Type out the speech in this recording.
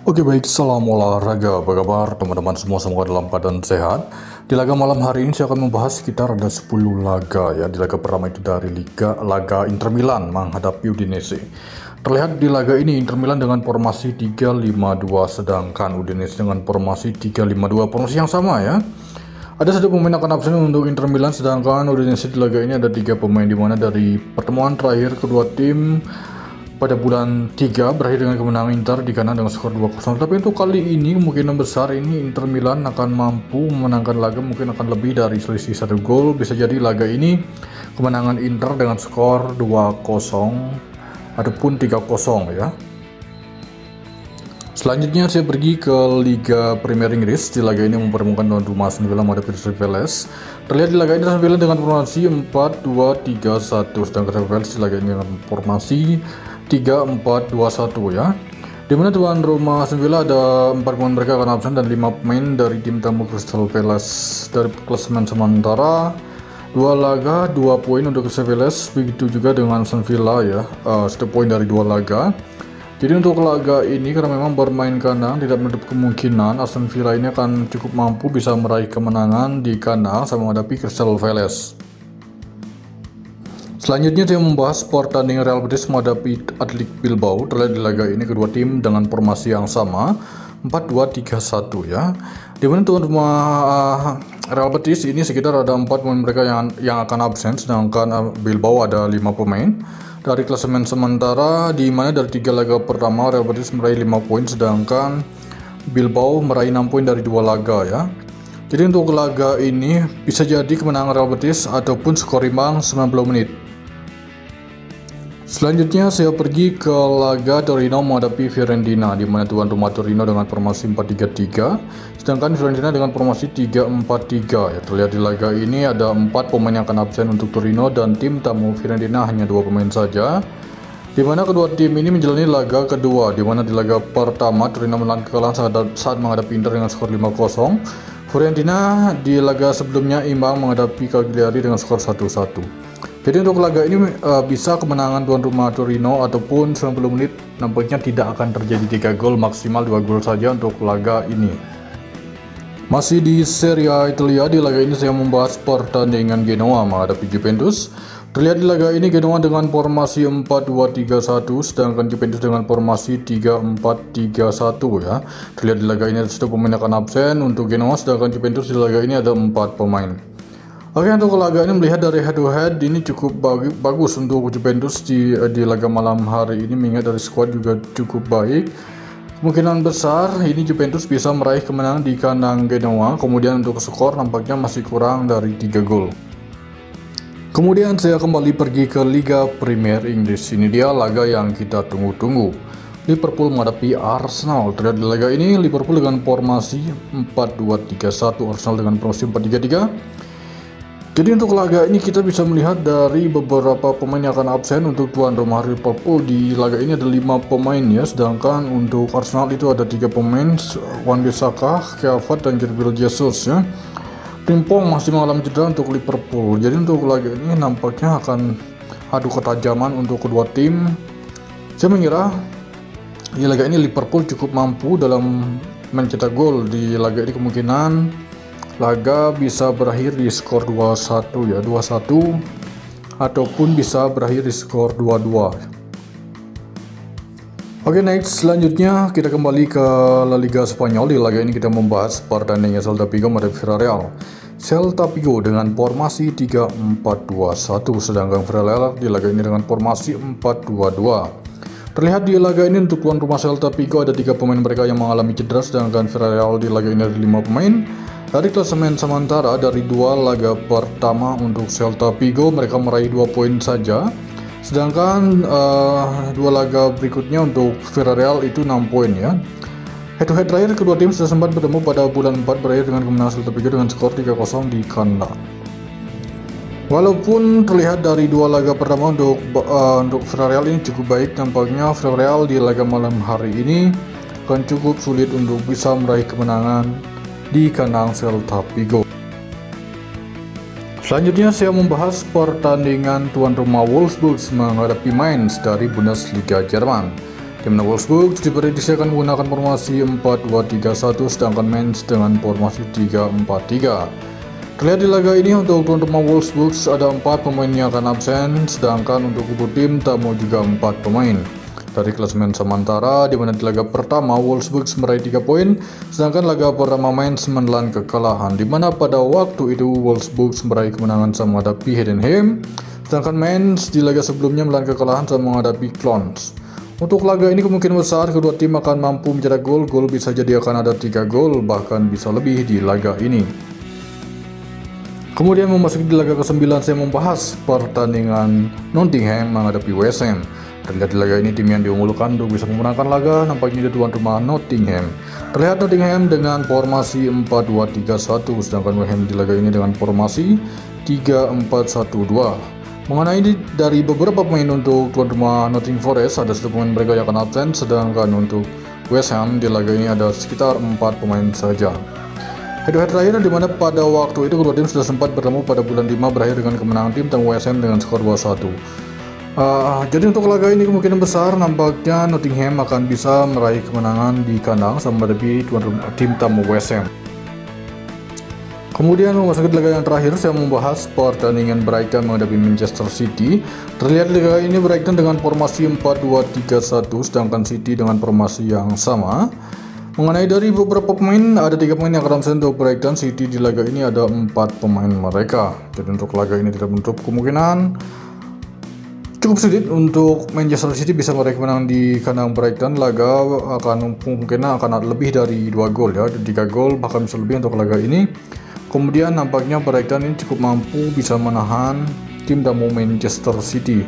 Oke baik, salam olahraga, apa kabar teman-teman semua, semoga dalam keadaan sehat. Di laga malam hari ini saya akan membahas sekitar ada 10 laga ya. Di laga pertama itu dari laga Inter Milan menghadapi Udinese. Terlihat di laga ini Inter Milan dengan formasi 3-5-2, sedangkan Udinese dengan formasi 3-5-2, formasi yang sama ya. Ada satu pemain akan absen untuk Inter Milan, sedangkan Udinese di laga ini ada 3 pemain, di mana dari pertemuan terakhir kedua tim pada bulan 3 berakhir dengan kemenangan Inter di kandang dengan skor 2-0. Tapi untuk kali ini kemungkinan besar ini Inter Milan akan mampu memenangkan laga, mungkin akan lebih dari selisih 1 gol. Bisa jadi laga ini kemenangan Inter dengan skor 2-0 ataupun 3-0 ya. Selanjutnya saya pergi ke Liga Premier Inggris. Di laga ini mempertemukan tuan rumah Aston Villa menghadapi Crystal Palace. Terlihat di laga ini Aston Villa dengan formasi 4-2-3-1, sedangkan Crystal Palace di laga ini dengan formasi 3-4-2-1 ya. Dimana tuan rumah Aston Villa ada 4 pemain mereka akan absen dan 5 pemain dari tim tamu Crystal Palace. Dari klasemen sementara 2 laga 2 poin untuk Crystal Palace, begitu juga dengan Aston Villa ya, 1 poin dari 2 laga. Jadi untuk laga ini karena memang bermain kandang, tidak menutup kemungkinan Aston Villa ini akan cukup mampu bisa meraih kemenangan di kandang sama menghadapi Crystal Palace. Selanjutnya saya membahas pertandingan Real Betis menghadapi Athletic Bilbao. Terlihat di laga ini kedua tim dengan formasi yang sama 4-2-3-1 ya. Dimana tuan rumah Real Betis ini sekitar ada 4 pemain mereka yang akan absen, sedangkan Bilbao ada 5 pemain. Dari klasemen sementara, di mana dari 3 laga pertama Real Betis meraih 5 poin, sedangkan Bilbao meraih 6 poin dari 2 laga ya. Jadi untuk laga ini bisa jadi kemenangan Real Betis ataupun skor imbang 90 menit. Selanjutnya saya pergi ke laga Torino menghadapi Fiorentina, di mana tuan rumah Torino dengan formasi 4-3-3, sedangkan Fiorentina dengan formasi 3-4-3 ya. Terlihat di laga ini ada 4 pemain yang akan absen untuk Torino, dan tim tamu Fiorentina hanya 2 pemain saja. Di mana kedua tim ini menjalani laga kedua, di mana di laga pertama Torino menelan kekalahan saat menghadapi Inter dengan skor 5-0. Fiorentina di laga sebelumnya imbang menghadapi Cagliari dengan skor 1-1. Jadi untuk laga ini bisa kemenangan tuan rumah Torino ataupun 90 menit nampaknya tidak akan terjadi 3 gol, maksimal 2 gol saja untuk laga ini. Masih di Serie A Italia, di laga ini saya membahas pertandingan Genoa menghadapi Juventus. Terlihat di laga ini Genoa dengan formasi 4-2-3-1, sedangkan Juventus dengan formasi 3-4-3-1 ya. Terlihat di laga ini ada 1 pemain akan absen untuk Genoa, sedangkan Juventus di laga ini ada 4 pemain. Oke, untuk laga ini melihat dari head to head ini cukup bagus untuk Juventus di laga malam hari ini, mengingat dari squad juga cukup baik. Kemungkinan besar ini Juventus bisa meraih kemenangan di kandang Genoa. Kemudian untuk skor nampaknya masih kurang dari 3 gol. Kemudian saya kembali pergi ke Liga Premier Inggris. Ini dia laga yang kita tunggu-tunggu. Liverpool menghadapi Arsenal. Terlihat di laga ini Liverpool dengan formasi 4-2-3-1, Arsenal dengan formasi 4-3-3. Jadi untuk laga ini kita bisa melihat dari beberapa pemain yang akan absen. Untuk tuan rumah Liverpool di laga ini ada 5 pemain ya, sedangkan untuk Arsenal itu ada 3 pemain, Wan-Bissaka, Havertz, dan Gabriel Jesus ya. Frimpong masih mengalami cedera untuk Liverpool. Jadi untuk laga ini nampaknya akan adu ketajaman untuk kedua tim. Saya mengira di laga ini Liverpool cukup mampu dalam mencetak gol. Di laga ini kemungkinan laga bisa berakhir di skor 2-1 ya, 2-1, ataupun bisa berakhir di skor 2-2. Oke, next selanjutnya kita kembali ke La Liga Spanyol. Di laga ini kita membahas pertandingan Celta Vigo menghadapi Villarreal. Celta Vigo dengan formasi 3-4-2-1, sedangkan Villarreal di laga ini dengan formasi 4-2-2. Terlihat di laga ini untuk tuan rumah Celta Vigo ada 3 pemain mereka yang mengalami cedera, sedangkan Villarreal di laga ini ada 5 pemain. Dari klasemen sementara, dari 2 laga pertama untuk Celta Vigo mereka meraih 2 poin saja, sedangkan 2 laga berikutnya untuk Villarreal itu 6 poin ya. Head to head terakhir kedua tim sudah sempat bertemu pada bulan 4 berakhir dengan kemenangan Celta Vigo dengan skor 3-0 di kandang. Walaupun terlihat dari 2 laga pertama untuk Villarreal ini cukup baik, tampaknya Villarreal di laga malam hari ini akan cukup sulit untuk bisa meraih kemenangan di kandang Celta Vigo. Selanjutnya saya membahas pertandingan tuan rumah Wolfsburg menghadapi Mainz dari Bundesliga Jerman. Di mana Wolfsburg diprediksi akan menggunakan formasi 4-2-3-1, sedangkan Mainz dengan formasi 3-4-3. Terlihat di laga ini untuk tuan rumah Wolfsburg ada 4 pemain yang akan absen, sedangkan untuk kubu tim tamu juga 4 pemain. Dari klasemen sementara, di mana di laga pertama Wolfsburg meraih 3 poin, sedangkan laga pertama Mainz menelan kekalahan, di mana pada waktu itu Wolfsburg meraih kemenangan sama menghadapi Heidenheim, sedangkan Mainz di laga sebelumnya menelan kekalahan sama menghadapi Cologne. Untuk laga ini kemungkinan besar kedua tim akan mampu mencetak gol bisa jadi akan ada 3 gol, bahkan bisa lebih di laga ini. Kemudian memasuki di laga ke-9, saya membahas pertandingan Nottingham menghadapi West Ham. Terlihat di laga ini tim yang diunggulkan untuk bisa memenangkan laga nampaknya di tuan rumah Nottingham. Terlihat Nottingham dengan formasi 4-2-3-1, sedangkan West Ham di laga ini dengan formasi 3-4-1-2. Mengenai dari beberapa pemain untuk tuan rumah Nottingham Forest, ada 1 pemain mereka yang akan absen, sedangkan untuk West Ham di laga ini ada sekitar 4 pemain saja. Head-to-head terakhir di mana pada waktu itu kedua tim sudah sempat bertemu pada bulan 5 berakhir dengan kemenangan tim tamu West Ham dengan skor 2-1. Jadi untuk laga ini kemungkinan besar nampaknya Nottingham akan bisa meraih kemenangan di kandang sama menghadapi tim tamu West Ham. Kemudian memasuki laga yang terakhir, saya membahas pertandingan Brighton menghadapi Manchester City. Terlihat di laga ini Brighton dengan formasi 4-2-3-1, sedangkan City dengan formasi yang sama. Mengenai dari beberapa pemain, ada 3 pemain yang akan absen untuk Brighton. City di laga ini ada 4 pemain mereka. Jadi untuk laga ini tidak menutup kemungkinan cukup sulit untuk Manchester City bisa meraih kemenangan di kandang Brighton. Laga akan kemungkinan akan ada lebih dari 2 gol ya, 3 gol bahkan bisa lebih untuk laga ini. Kemudian nampaknya Brighton ini cukup mampu bisa menahan tim tamu Manchester City.